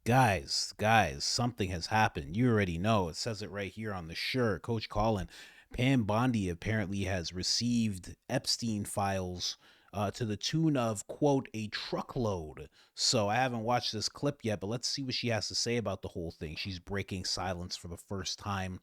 Guys, something has happened. You already know. It says it right here on the shirt. Coach Colin, Pam Bondi apparently has received Epstein files to the tune of, quote, a truckload. So I haven't watched this clip yet, but let's see what she has to say about the whole thing. She's breaking silence for the first time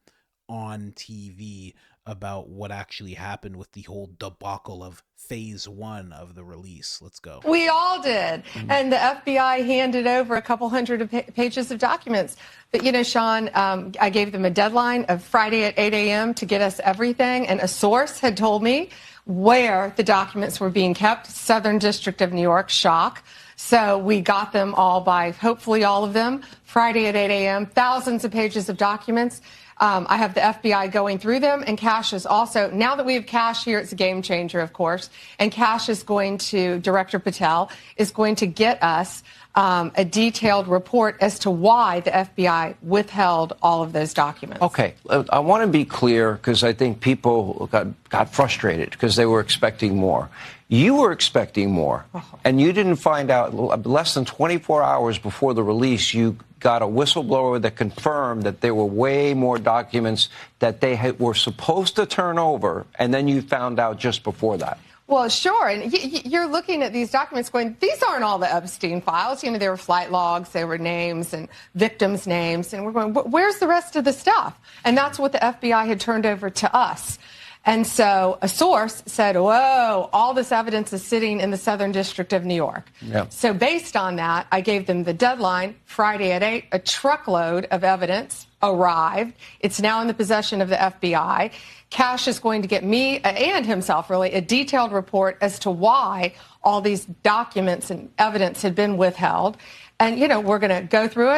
on TV about what actually happened with the whole debacle of phase 1 of the release. Let's go. We all did. And the FBI handed over a couple hundred pages of documents. But, you know, Sean, I gave them a deadline of Friday at 8 a.m. to get us everything. And a source had told me where the documents were being kept. Southern District of New York, shock. So we got them all by, hopefully all of them, Friday at 8 a.m., thousands of pages of documents. I have the FBI going through them, and Cash is also, now that we have Cash here, it's a game changer, of course, and Cash is going to, Director Patel, is going to get us a detailed report as to why the FBI withheld all of those documents. Okay, I want to be clear because I think people got frustrated because they were expecting more. You were expecting more, and you didn't find out less than 24 hours before the release. You got a whistleblower that confirmed that there were way more documents that they were supposed to turn over, and then you found out just before that. Well, sure. And you're looking at these documents going, these aren't all the Epstein files. You know, there were flight logs, there were names and victims' names. And we're going, where's the rest of the stuff? And that's what the FBI had turned over to us. And so a source said, whoa, all this evidence is sitting in the Southern District of New York. Yep. So based on that, I gave them the deadline, Friday at 8, a truckload of evidence arrived. It's now in the possession of the FBI. Cash is going to get me and himself, really, a detailed report as to why all these documents and evidence had been withheld. And, you know, we're going to go through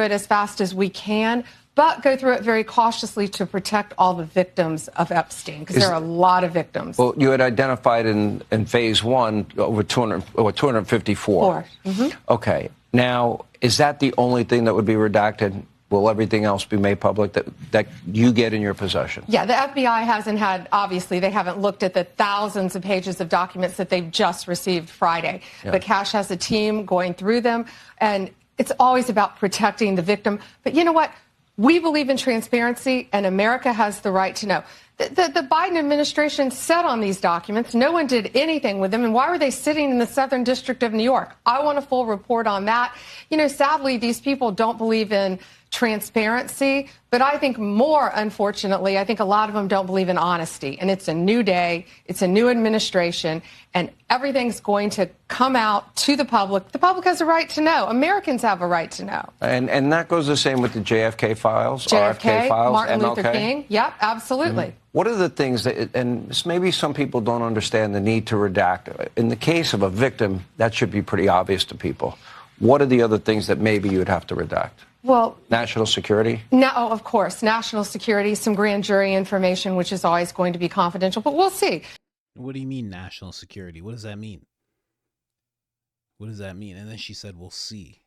it as fast as we can, but go through it very cautiously to protect all the victims of Epstein, because there are a lot of victims. Well, you had identified in phase 1 over 254. Mm-hmm. Okay. Now, is that the only thing that would be redacted? Will everything else be made public that you get in your possession? Yeah, the FBI hasn't had, obviously, they haven't looked at the thousands of pages of documents that they've just received Friday. Yeah. But Cash has a team going through them, and it's always about protecting the victim. But you know what? We believe in transparency, and America has the right to know. The Biden administration sat on these documents. No one did anything with them. And why were they sitting in the Southern District of New York? I want a full report on that. You know, sadly, these people don't believe in transparency, but I think more, unfortunately, I think a lot of them don't believe in honesty. And it's a new day, it's a new administration, and everything's going to come out to the public. The public has a right to know. Americans have a right to know. And that goes the same with the JFK files, JFK, RFK files, Martin MLK? Luther King. Yep, absolutely. Mm-hmm. What are the things that, and maybe some people don't understand the need to redact. In the case of a victim, that should be pretty obvious to people. What are the other things that maybe you would have to redact? Well, national security? No, of course. National security, some grand jury information, which is always going to be confidential, but we'll see. What do you mean national security? What does that mean? What does that mean? And then she said, we'll see.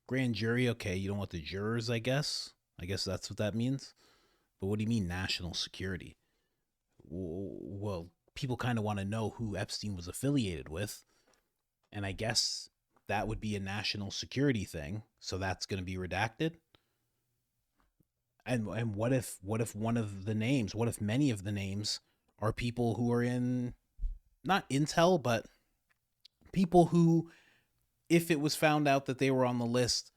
Grand jury, okay, you don't want the jurors, I guess. I guess that's what that means. But what do you mean national security? Well, people kind of want to know who Epstein was affiliated with. And I guess that would be a national security thing. So that's going to be redacted. And what if one of the names, what if many of the names are people who are in, not intel, but people who, if it was found out that they were on the list,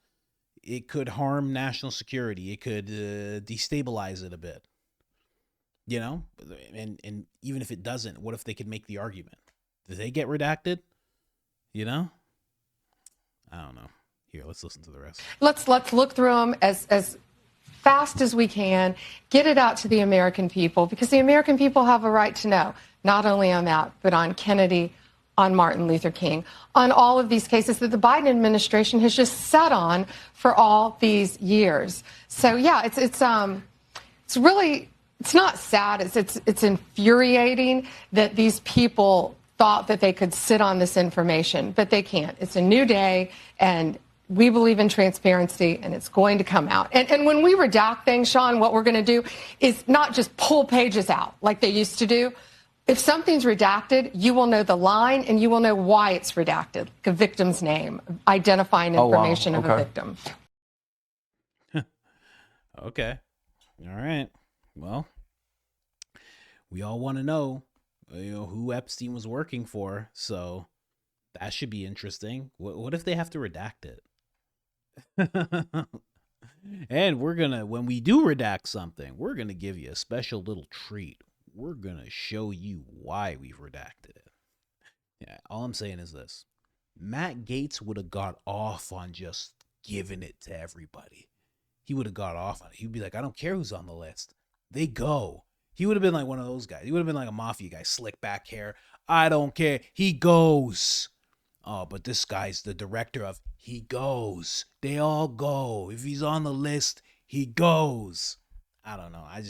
it could harm national security. It could destabilize it a bit. You know? And even if it doesn't, what if they could make the argument? Do they get redacted? You know? I don't know. Here, let's listen to the rest. Let's look through them as fast as we can, get it out to the American people, because the American people have a right to know, not only on that, but on Kennedy, on Martin Luther King, on all of these cases that the Biden administration has just sat on for all these years. So yeah, it's really, it's not sad, it's infuriating that these people thought that they could sit on this information, but they can't. It's a new day, and we believe in transparency, and it's going to come out. And when we redact things, Sean, what we're going to do is not just pull pages out like they used to do. If something's redacted, you will know the line, and you will know why it's redacted, like a victim's name, identifying information of a victim. Okay. All right. Well, we all want to know, who Epstein was working for. So that should be interesting. What if they have to redact it? And when we do redact something, we're gonna give you a special little treat. We're gonna show you why we've redacted it. Yeah, all I'm saying is this: Matt Gaetz would have got off on just giving it to everybody. He would have got off on it. He'd be like, I don't care who's on the list. They go. He would have been like one of those guys. He would have been like a mafia guy, slick back hair. I don't care. He goes. Oh, but this guy's the director of he goes. They all go. If he's on the list, he goes. I don't know. I'm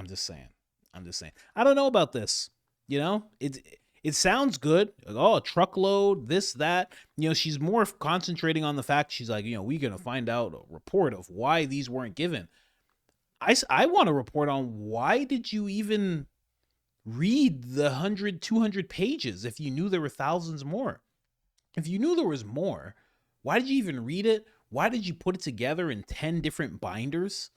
just saying. I don't know about this. It sounds good. Like, oh, a truckload, this, that. She's more concentrating on the fact she's like, we're going to find out a report of why these weren't given. I want to report on why did you even read the 100, 200 pages if you knew there were thousands more? If you knew there was more, why did you even read it? Why did you put it together in 10 different binders?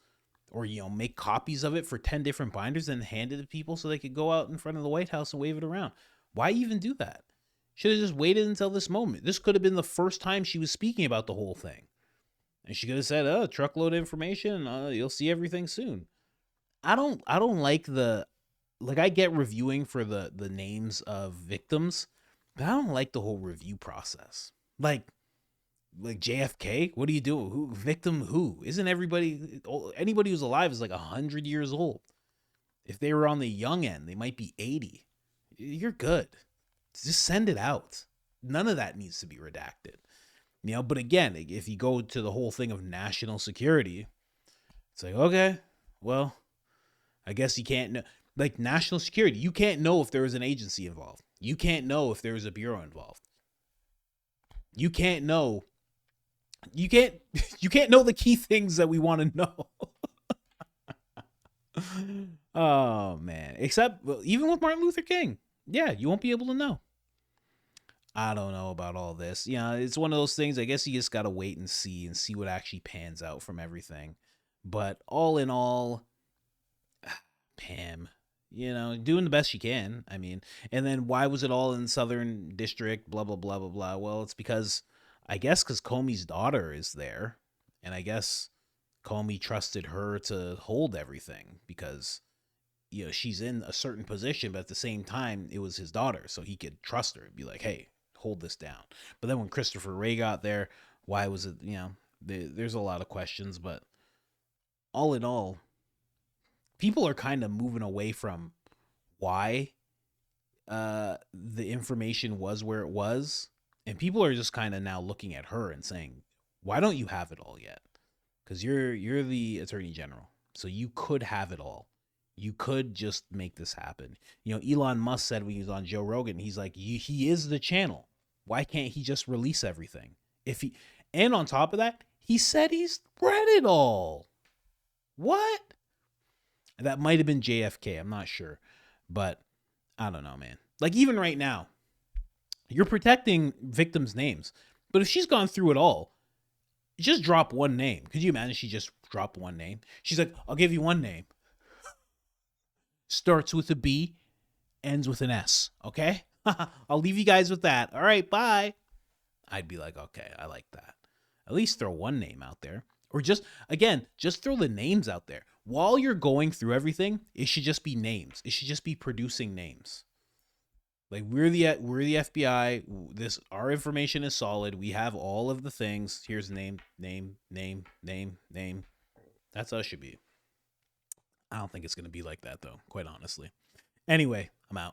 Or, make copies of it for 10 different binders and hand it to people so they could go out in front of the White House and wave it around? Why even do that? Should have just waited until this moment. This could have been the first time she was speaking about the whole thing. And she could have said, oh, truckload of information. You'll see everything soon. I don't like I get reviewing for the names of victims, but I don't like the whole review process. Like JFK, what do you do? Who victim? Who isn't anybody who's alive is like 100 years old. If they were on the young end, they might be 80. You're good. Just send it out. None of that needs to be redacted. But again, if you go to the whole thing of national security, it's like, okay, well, I guess you can't know. Like national security, you can't know if there was an agency involved. You can't know if there was a bureau involved. You can't know. You can't know the key things that we want to know. Oh man. Except even with Martin Luther King. Yeah, you won't be able to know. I don't know about all this. It's one of those things. I guess you just got to wait and see what actually pans out from everything. But all in all, Pam, doing the best she can. I mean, and then why was it all in Southern District? Blah, blah, blah, blah, blah. Well, it's because Comey's daughter is there. And I guess Comey trusted her to hold everything because, she's in a certain position, but at the same time, it was his daughter. So he could trust her and be like, hey, hold this down. But then when Christopher Wray got there, why was it, there's a lot of questions. But all in all, people are kind of moving away from why the information was where it was. And people are just kind of now looking at her and saying, why don't you have it all yet? Because you're the attorney general. So you could have it all. You could just make this happen. Elon Musk said when he was on Joe Rogan, he's like, he is the channel. Why can't he just release everything? And on top of that, he said he's read it all. What? That might have been JFK. I'm not sure. But I don't know, man. Like even right now, you're protecting victims' names. But if she's gone through it all, just drop one name. Could you imagine she just dropped one name? She's like, I'll give you one name. Starts with a B, ends with an S. Okay? I'll leave you guys with that. All right, bye. I'd be like, okay, I like that. At least throw one name out there. Or just throw the names out there. While you're going through everything, it should just be names. It should just be producing names. Like we're the FBI. Our information is solid. We have all of the things. Here's name. That's how it should be. I don't think it's going to be like that though, quite honestly. Anyway, I'm out.